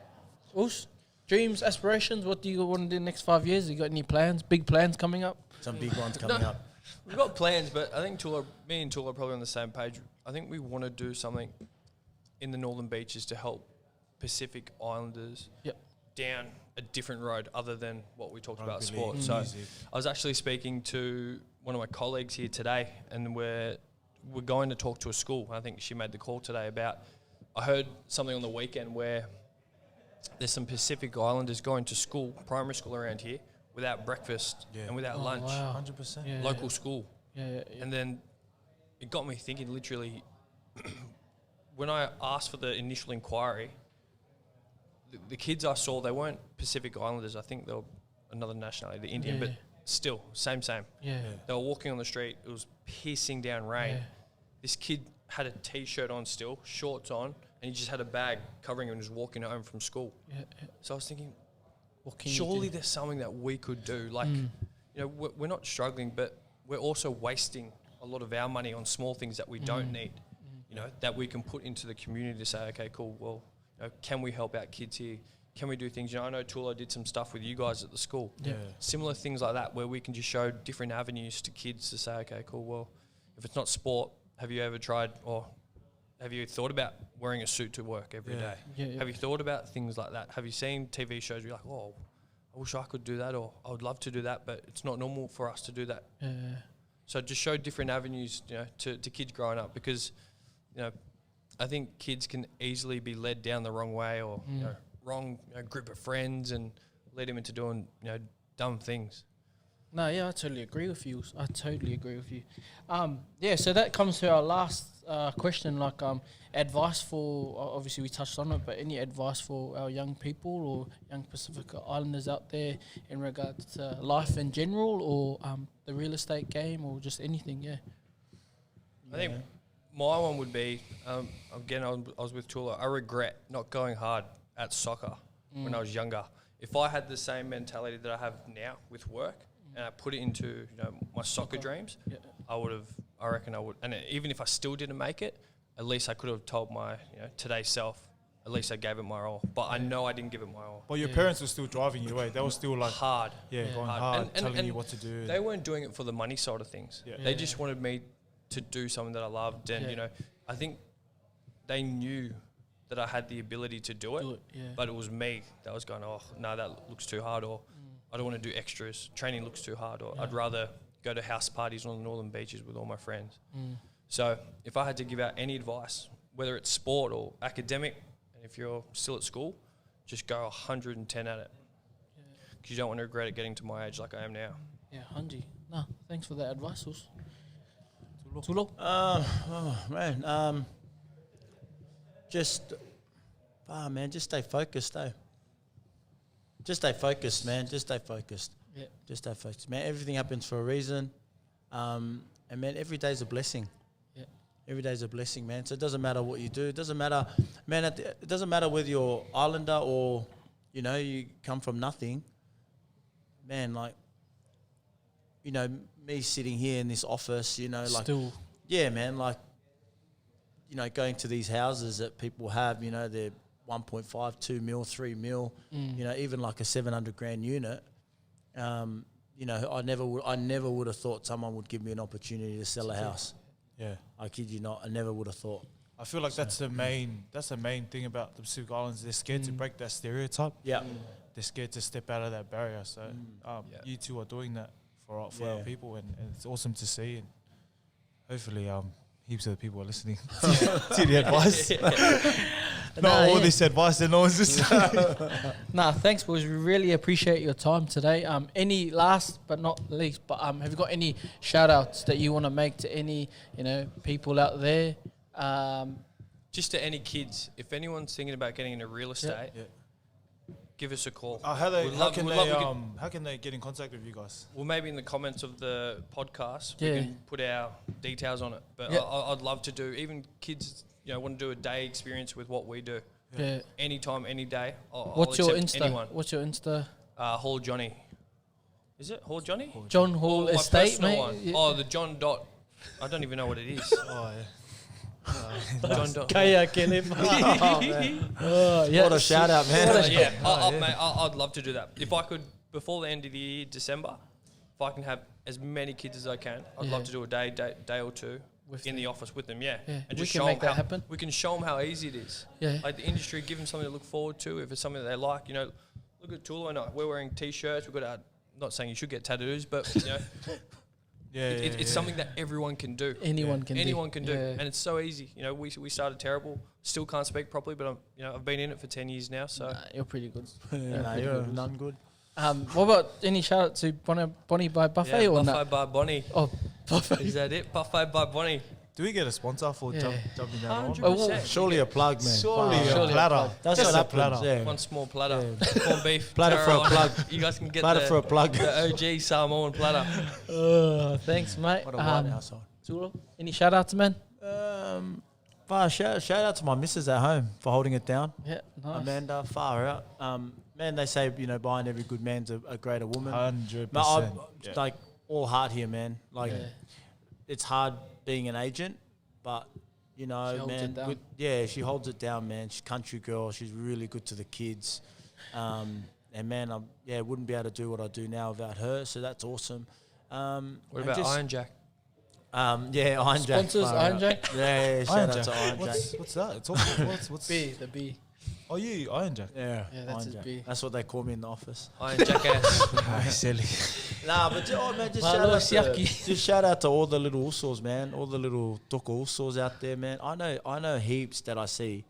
Dreams, aspirations. What do you want to do in the next 5 years? You got any plans? Big plans coming up? some big ones coming up. We've got plans, but I think me and Tulo are probably on the same page. I think we want to do something in the Northern Beaches to help Pacific Islanders down a different road other than what we talked about sport. So I was actually speaking to one of my colleagues here today, and we're going to talk to a school. I think she made the call today about, I heard something on the weekend where there's some Pacific Islanders going to school, primary school around here, without breakfast and without lunch. Wow. 100%. Local school. Yeah. And then it got me thinking, literally, when I asked for the initial inquiry, the kids I saw, they weren't Pacific Islanders. I think they were another nationality, the Indian, but still, same. Yeah. They were walking on the street. It was piercing down rain. Yeah. This kid had a T-shirt on still, shorts on, and he just had a bag covering him and was walking home from school. Yeah. So I was thinking, surely there's something that we could do. Like, you know, we're not struggling, but we're also wasting a lot of our money on small things that we don't need, you know, that we can put into the community to say, okay, cool, well, you know, can we help out kids here? Can we do things? You know, I know Tulo did some stuff with you guys at the school. Yeah. Similar things like that, where we can just show different avenues to kids to say, okay, cool, well, if it's not sport, have you ever tried, or have you thought about wearing a suit to work every day? Yeah. Have you thought about things like that? Have you seen TV shows where you're like, oh, I wish I could do that, or I would love to do that, but it's not normal for us to do that. Yeah. So just show different avenues, you know, to kids growing up, because, you know, I think kids can easily be led down the wrong way, or you know, wrong group of friends, and lead them into doing, you know, dumb things. No, yeah, I totally agree with you. Yeah, so that comes to our last question, like advice for, obviously we touched on it, but any advice for our young people or young Pacific Islanders out there in regards to life in general, or the real estate game, or just anything, I think my one would be, again, I was with Tulo, I regret not going hard at soccer when I was younger. If I had the same mentality that I have now with work, and I put it into, you know, my soccer dreams, I reckon I would. And even if I still didn't make it, at least I could have told my, you know, today's self, at least I gave it my all. But I know I didn't give it my all. But your parents were still driving you away. They were still like hard. Going hard, telling you what to do. They weren't doing it for the money side of things. Yeah. They just wanted me to do something that I loved. And, you know, I think they knew that I had the ability to do it, but it was me that was going, oh, no, that looks too hard, or I don't want to do extras. Training looks too hard, or I'd rather go to house parties on the Northern Beaches with all my friends. So if I had to give out any advice, whether it's sport or academic, and if you're still at school, just go 110 at it. Because you don't want to regret it getting to my age like I am now. Yeah, 100. No, thanks for that advice, Tulo. Just stay focused, though. Just stay focused, man. Just stay focused. Yeah. Just stay focused, man. Everything happens for a reason. And, man, every day's a blessing. Yeah. Every day's a blessing, man. So it doesn't matter what you do. It doesn't matter, man, it doesn't matter whether you're Islander or, you know, you come from nothing. Man, like, you know, me sitting here in this office, you know, like... Still. Yeah, man, like, you know, going to these houses that people have, you know, they're 1.5, 2 mil, 3 mil, you know, even like a 700 grand unit. You know, I never would have thought someone would give me an opportunity to sell a house. Yeah. I kid you not, I never would have thought. I feel like that's the main thing about the Pacific Islands. They're scared to break that stereotype. Yeah. They're scared to step out of that barrier. So you two are doing that for our people, and it's awesome to see. And hopefully, heaps of people are listening to the advice. Not all this advice that no one's listening. Nah, thanks, boys. We really appreciate your time today. Any last but not least, but have you got any shout outs that you want to make to any, people out there? Just to any kids, if anyone's thinking about getting into real estate, give us a call. How can they get in contact with you guys? Well, maybe in the comments of the podcast, we can put our details on it. But I'd love to do, even kids, want to do a day experience with what we do. Yeah. Anytime, any day. What's your Insta? Anyone. What's your Insta? Hall Johnny. Is it Hall Johnny? John Hall Estate, mate. One. Yeah. The John Dot. I don't even know what it is. John Dot. What a shout out, man. I'd love to do that. If I could, before the end of the year, December, if I can have as many kids as I can, I'd love to do a day or two in the office with them, and just show them happen. We can show them how easy it is. Yeah. Like the industry, give them something to look forward to. If it's something that they like, look at Tulo and I. We're wearing t-shirts. We've got our, not saying you should get tattoos, but it's something that everyone can do. Anyone can do. And it's so easy. We started terrible. Still can't speak properly, but I've been in it for 10 years now. So you're pretty good. You're none good. What about any shout out to Bonnie by Buffet or Buffet by Bonnie? Oh, Buffet. Is that it? Buffet by Bonnie. Do we get a sponsor for jumping down 100%. Surely a plug, man. Surely a platter. That's what happens. Yeah. One small platter. Corned beef. Platter for a plug. You guys can get for a plug. The OG Samoan platter. Thanks, mate. What a white household. Tulo, any shout outs, man? Shout out to my missus at home for holding it down. Yeah, nice. Amanda, far out. Man, they say, behind every good man's a greater woman. 100%. But like, all heart here, man. Like, it's hard being an agent, but, man. She holds it down, man. She's a country girl. She's really good to the kids. And, man, I wouldn't be able to do what I do now without her, so that's awesome. What about Iron Jack? Iron Jack. Sponsors, Iron Jack? Yeah, shout out to Iron Jack. What's that? It's awesome. What's the B. Oh, you Iron Jack. Yeah, that's his B. That's what they call me in the office. Iron Jackass. Silly. Nah, but man, just shout out to all the little usos, man. All the little tuko usos out there, man. I know heaps that I see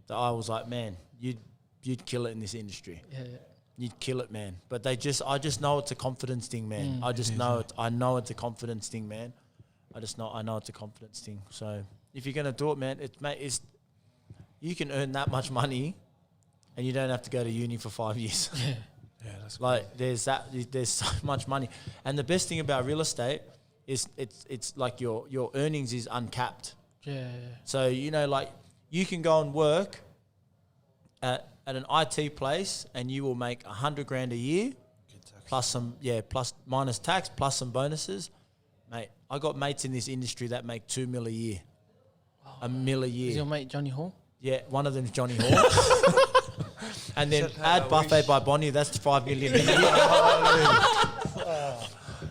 that I was like, man, you'd kill it in this industry. Yeah. You'd kill it, man. But I just know it's a confidence thing, man. I know it's a confidence thing, man. I know it's a confidence thing. So if you're gonna do it, man, it's you can earn that much money, and you don't have to go to uni for 5 years. Yeah, that's like there's so much money, and the best thing about real estate is it's like your earnings is uncapped. Yeah. So like you can go and work at an IT place, and you will make $100,000 a year, plus minus tax, plus some bonuses. Mate, I got mates in this industry that make $2 million a year. $1 million a year. Is your mate Johnny Hall? Yeah, one of them's Johnny Hall. And then add Buffet by Bonnie, that's $5 million a year.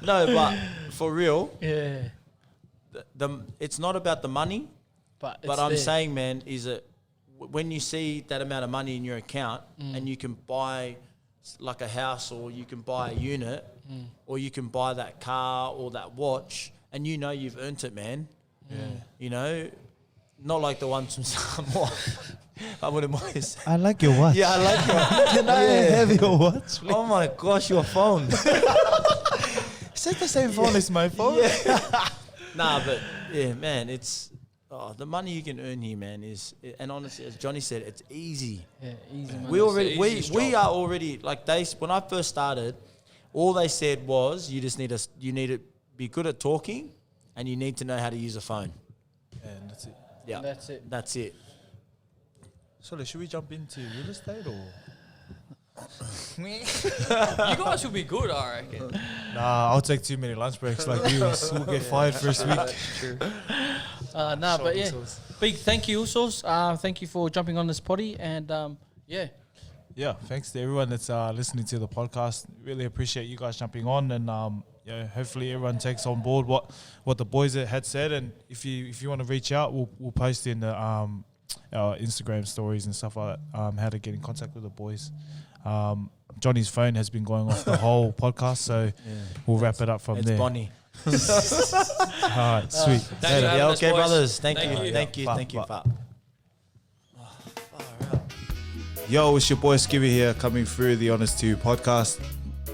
No, but for real, it's not about the money. But I'm saying, man, is that when you see that amount of money in your account and you can buy like a house, or you can buy a unit, or you can buy that car or that watch, and you've earned it, man. Yeah. Not like the ones from Samoa. I wouldn't mind saying. I like your watch. Yeah, I like your watch. Can I have your watch, please? Oh my gosh, your phone. Is that the same phone as my phone? Yeah. Nah, but yeah, man, it's the money you can earn here, man, and honestly, as Johnny said, it's easy. Yeah, easy money. We are already like when I first started, all they said was you need to be good at talking, and you need to know how to use a phone. And that's it. Yeah, that's it. So should we jump into real estate or? You guys will be good, I reckon. Nah, I'll take too many lunch breaks like you. We'll get fired first week. True. But yeah, big thank you, Usos. Thank you for jumping on this potty, and Yeah, thanks to everyone that's listening to the podcast. Really appreciate you guys jumping on, and hopefully everyone takes on board what the boys had said. And if you want to reach out, we'll post in the our Instagram stories and stuff like that, how to get in contact with the boys. Johnny's phone has been going off the whole podcast, so we'll wrap it up from there. It's Bonnie. All right, sweet. Okay, brothers. Thank you. Yo, it's your boy Skivvy here, coming through the Honest 2 podcast.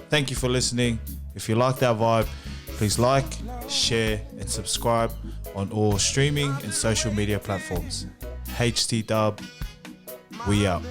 Thank you for listening. If you like that vibe, please like, share, and subscribe on all streaming and social media platforms. HT Dub, we out.